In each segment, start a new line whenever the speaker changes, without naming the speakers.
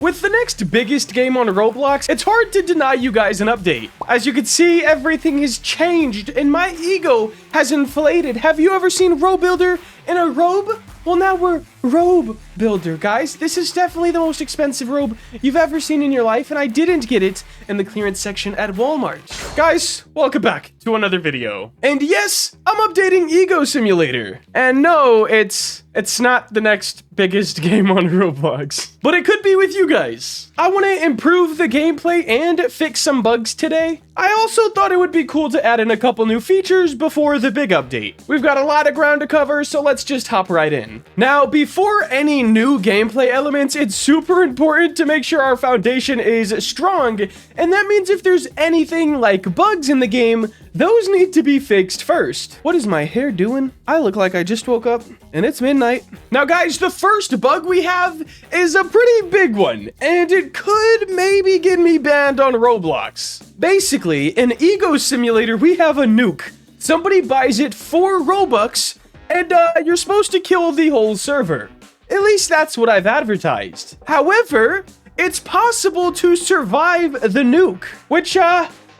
With the next biggest game on Roblox, it's hard to deny you guys an update. As you can see, everything has changed and my ego has inflated. Have you ever seen Robe Builder in a robe? Well, now we're Robe Builder, guys. This is definitely the most expensive robe you've ever seen in your life, and I didn't get it in the clearance section at Walmart. Guys, welcome back to another video. And yes, I'm updating Ego Simulator. And no, it's not the next biggest game on Roblox, but it could be with you guys. I want to improve the gameplay and fix some bugs today. I also thought it would be cool to add in a couple new features before the big update. We've got a lot of ground to cover, so let's just hop right in. Now, before any new gameplay elements, it's super important to make sure our foundation is strong, and that means if there's anything like bugs in the game, those need to be fixed first. What is my hair doing? I look like I just woke up and it's midnight. Now guys, the first bug we have is a pretty big one, and it could maybe get me banned on Roblox. Basically, in Ego Simulator, we have a nuke. Somebody buys it for Robux, and you're supposed to kill the whole server. At least that's what I've advertised. However, it's possible to survive the nuke, which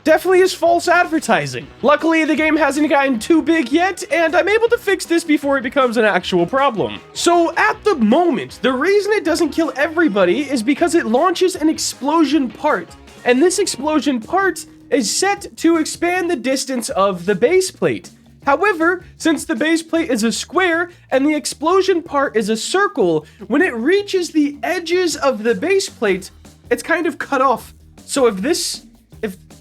definitely is false advertising. Luckily, the game hasn't gotten too big yet, and I'm able to fix this before it becomes an actual problem. So at the moment, the reason it doesn't kill everybody is because it launches an explosion part, and this explosion part is set to expand the distance of the base plate. However, since the base plate is a square and the explosion part is a circle, when it reaches the edges of the base plate, it's kind of cut off. So if this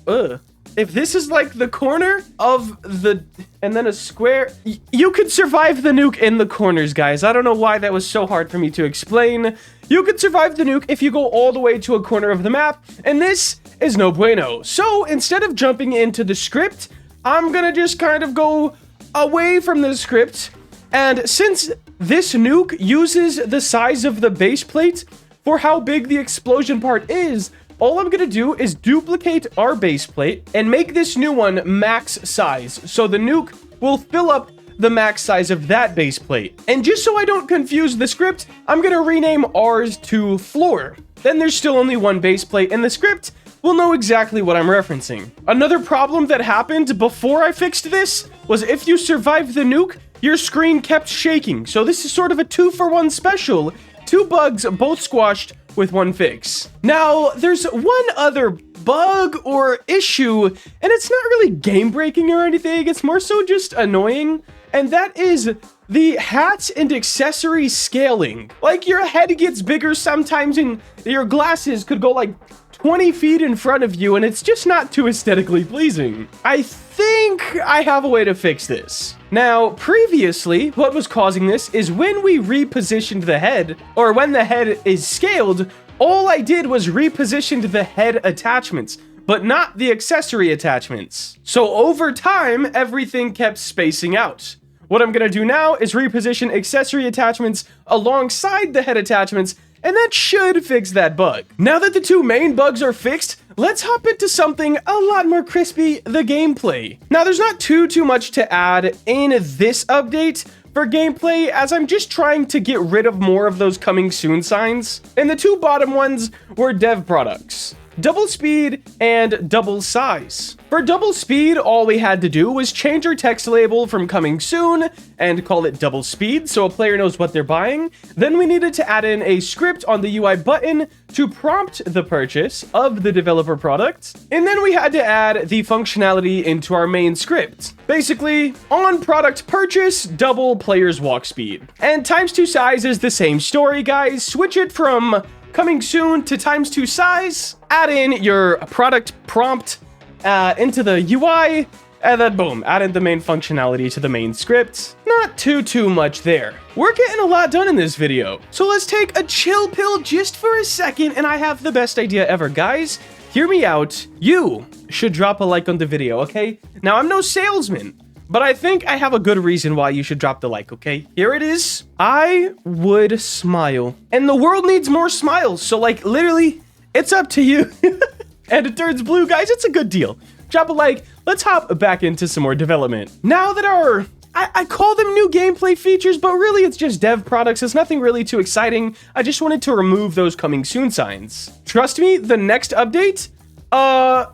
is like the corner of the, and then a square, you could survive the nuke in the corners, guys. I don't know why that was so hard for me to explain. You could survive the nuke if you go all the way to a corner of the map, and this is no bueno. So instead of jumping into the script, I'm gonna just kind of go away from the script. And since this nuke uses the size of the base plate for how big the explosion part is, all I'm gonna do is duplicate our base plate and make this new one max size. So the nuke will fill up the max size of that base plate. And just so I don't confuse the script, I'm gonna rename ours to floor. Then there's still only one base plate in the script. We'll know exactly what I'm referencing. Another problem that happened before I fixed this was if you survived the nuke, your screen kept shaking. So this is sort of a 2-for-1 special. 2 bugs, both squashed with 1 fix. Now, there's one other bug or issue, and it's not really game-breaking or anything. It's more so just annoying, and that is the hats and accessory scaling. Like, your head gets bigger sometimes, and your glasses could go like 20 feet in front of you, and it's just not too aesthetically pleasing. I think I have a way to fix this. Now, previously, what was causing this is when we repositioned the head, or when the head is scaled, all I did was repositioned the head attachments, but not the accessory attachments. So over time, everything kept spacing out. What I'm gonna do now is reposition accessory attachments alongside the head attachments, and that should fix that bug. Now that the 2 main bugs are fixed, let's hop into something a lot more crispy, the gameplay. Now, there's not too much to add in this update for gameplay, as I'm just trying to get rid of more of those coming soon signs. And the 2 bottom ones were dev products: double speed and double size. For double speed, all we had to do was change our text label from coming soon and call it double speed so a player knows what they're buying. Then we needed to add in a script on the UI button to prompt the purchase of the developer product. And then we had to add the functionality into our main script. Basically, on product purchase, double player's walk speed. And ×2 size is the same story, guys. Switch it from coming soon to ×2 size, add in your product prompt into the UI, and then boom, add in the main functionality to the main script. Not too much there. We're getting a lot done in this video, so let's take a chill pill just for a second, and I have the best idea ever, guys. Hear me out. You should drop a like on the video, okay? Now, I'm no salesman, but I think I have a good reason why you should drop the like, okay? Here it is. I would smile. And the world needs more smiles, so like literally, it's up to you. And it turns blue, guys. It's a good deal. Drop a like. Let's hop back into some more development. Now that our I call them new gameplay features, but really it's just dev products. It's nothing really too exciting. I just wanted to remove those coming soon signs. Trust me, the next update,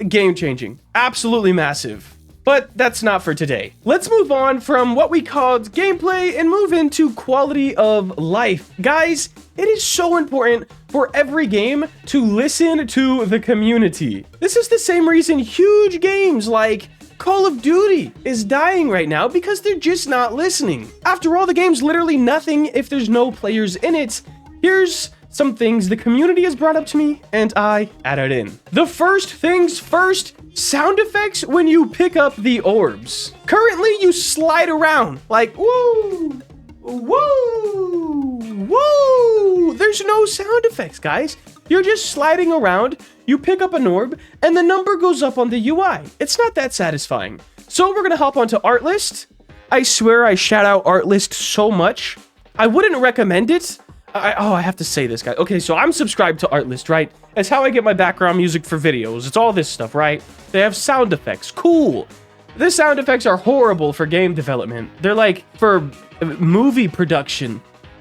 game changing. Absolutely massive. But that's not for today. Let's move on from what we called gameplay and move into quality of life. Guys, it is so important for every game to listen to the community. This is the same reason huge games like Call of Duty is dying right now, because they're just not listening. After all, the game's literally nothing if there's no players in it. Here's some things the community has brought up to me and I added in. The first things first, sound effects when you pick up the orbs. Currently, you slide around like, woo, woo, woo. There's no sound effects, guys. You're just sliding around, you pick up an orb, and the number goes up on the UI. It's not that satisfying. So we're gonna hop onto Artlist. I swear I shout out Artlist so much. I wouldn't recommend it. I have to say this, guys. Okay, so I'm subscribed to Artlist, right? It's how I get my background music for videos. It's all this stuff, right? They have sound effects. Cool. The sound effects are horrible for game development. They're like for movie production.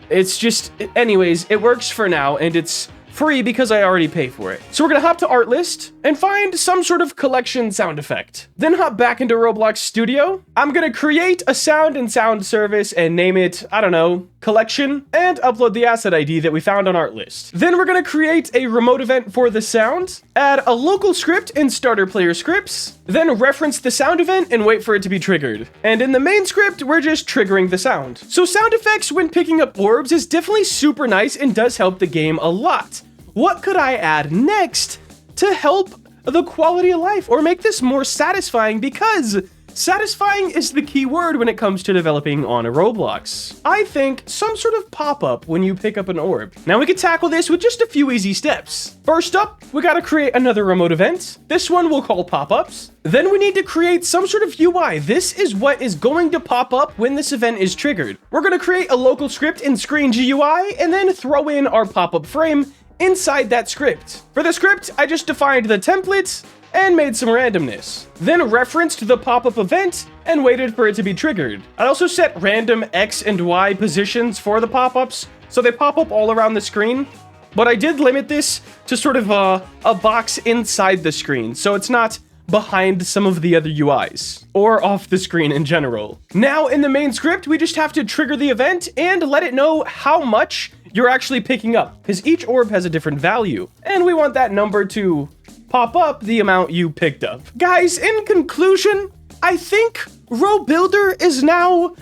It's just, anyways, it works for now, and it's free because I already pay for it. So we're gonna hop to Artlist and find some sort of collection sound effect. Then hop back into Roblox Studio. I'm gonna create a sound and sound service and name it, I don't know, collection, and upload the asset ID that we found on Artlist. Then we're gonna create a remote event for the sound, add a local script in starter player scripts, then reference the sound event and wait for it to be triggered. And in the main script, we're just triggering the sound. So sound effects when picking up orbs is definitely super nice and does help the game a lot. What could I add next to help the quality of life or make this more satisfying? Because satisfying is the key word when it comes to developing on a Roblox. I think some sort of pop-up when you pick up an orb. Now we can tackle this with just a few easy steps. First up, we gotta create another remote event. This one we'll call pop-ups. Then we need to create some sort of UI. This is what is going to pop up when this event is triggered. We're gonna create a local script in Screen GUI and then throw in our pop-up frame inside that script. For the script, I just defined the template and made some randomness. Then referenced the pop-up event and waited for it to be triggered. I also set random X and Y positions for the pop-ups, so they pop up all around the screen. But I did limit this to sort of a box inside the screen, so it's not behind some of the other UIs, or off the screen in general. Now, in the main script, we just have to trigger the event and let it know how much you're actually picking up, because each orb has a different value, and we want that number to pop up the amount you picked up. Guys, in conclusion, I think Row Builder is now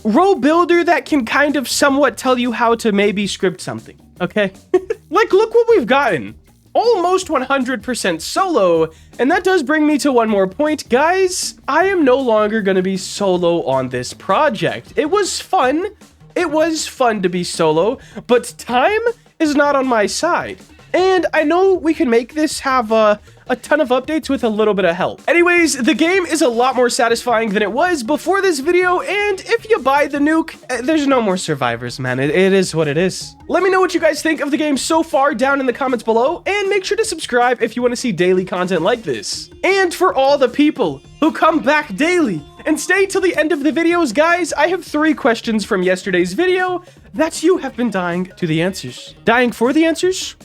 Row Builder that can kind of somewhat tell you how to maybe script something, okay? Like, look what we've gotten. Almost 100% solo, and that does bring me to one more point, guys. I am no longer gonna be solo on this project. It was fun. It was fun to be solo, but time is not on my side. And I know we can make this have a ton of updates with a little bit of help. Anyways, the game is a lot more satisfying than it was before this video, and if you buy the nuke, there's no more survivors, man. It is what it is. Let me know what you guys think of the game so far down in the comments below, and make sure to subscribe if you want to see daily content like this. And for all the people who come back daily and stay till the end of the videos, guys, I have 3 questions from yesterday's video that you have been dying to the answers. Dying for the answers?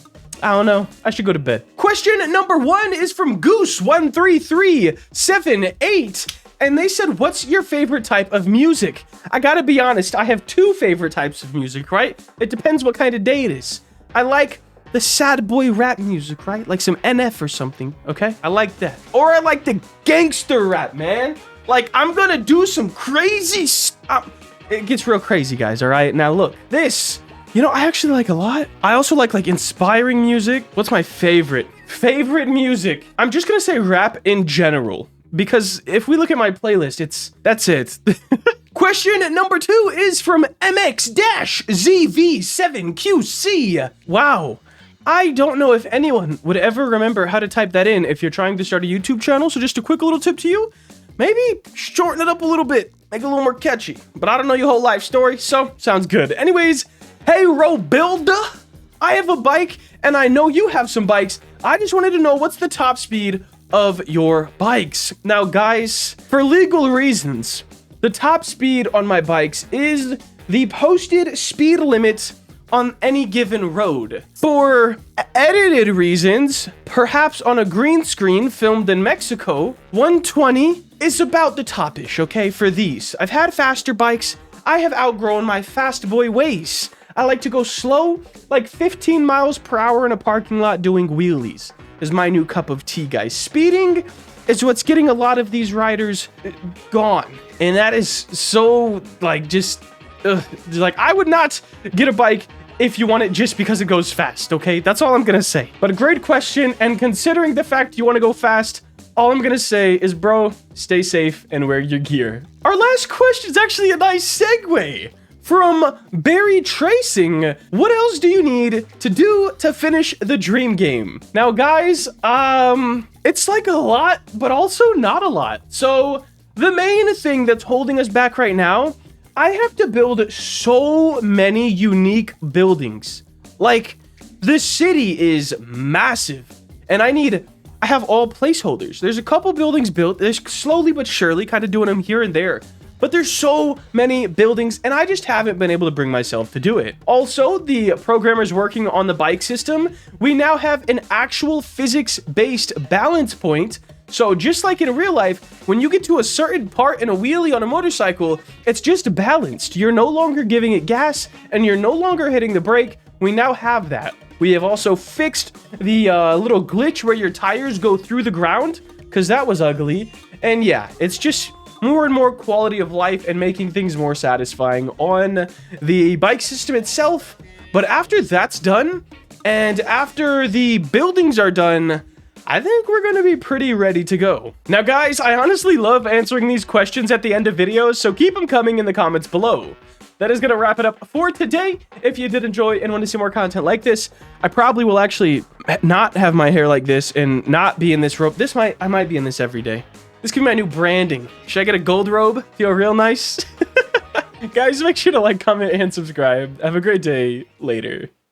I don't know. I should go to bed. Question number 1 is from Goose13378. And they said, what's your favorite type of music? I gotta be honest, I have 2 favorite types of music, right? It depends what kind of day it is. I like the sad boy rap music, right? Like some NF or something, okay? I like that. Or I like the gangster rap, man. Like, I'm gonna do some crazy stuff. It gets real crazy, guys, all right? Now, look, this, you know, I actually like a lot. I also like inspiring music. What's my favorite music? I'm just gonna say rap in general, because if we look at my playlist, that's it. Question number 2 is from MX-ZV7QC. Wow. I don't know if anyone would ever remember how to type that in if you're trying to start a YouTube channel, so just a quick little tip to you. Maybe shorten it up a little bit, make it a little more catchy. But I don't know your whole life story, so sounds good. Anyways, hey, Row Builder, I have a bike, and I know you have some bikes. I just wanted to know, what's the top speed of your bikes? Now, guys, for legal reasons, the top speed on my bikes is the posted speed limit on any given road. For edited reasons, perhaps on a green screen filmed in Mexico, 120 is about the top-ish, okay, for these. I've had faster bikes. I have outgrown my fast boy ways. I like to go slow, like 15 miles per hour in a parking lot doing wheelies. Is my new cup of tea, guys. Speeding is what's getting a lot of these riders gone. And that is so, like, just, like, I would not get a bike if you want it just because it goes fast, okay? That's all I'm gonna say. But a great question, and considering the fact you want to go fast, all I'm gonna say is, bro, stay safe and wear your gear. Our last question is actually a nice segue. From Barry Tracing, what else do you need to do to finish the dream game? Now, guys, it's like a lot, but also not a lot. So the main thing that's holding us back right now, I have to build so many unique buildings. Like, the city is massive, and I have all placeholders. There's a couple buildings built. There's slowly but surely kind of doing them here and there. But there's so many buildings, and I just haven't been able to bring myself to do it. Also, the programmers working on the bike system, we now have an actual physics-based balance point. So just like in real life, when you get to a certain part in a wheelie on a motorcycle, it's just balanced. You're no longer giving it gas, and you're no longer hitting the brake. We now have that. We have also fixed the little glitch where your tires go through the ground, because that was ugly. And yeah, it's just more and more quality of life and making things more satisfying on the bike system itself. But after that's done, and after the buildings are done, I think we're going to be pretty ready to go. Now, guys, I honestly love answering these questions at the end of videos, so keep them coming in the comments below. That is going to wrap it up for today. If you did enjoy and want to see more content like this, I probably will actually not have my hair like this and not be in this robe. I might be in this every day. This could be my new branding. Should I get a gold robe? Feel real nice? Guys, make sure to like, comment, and subscribe. Have a great day. Later.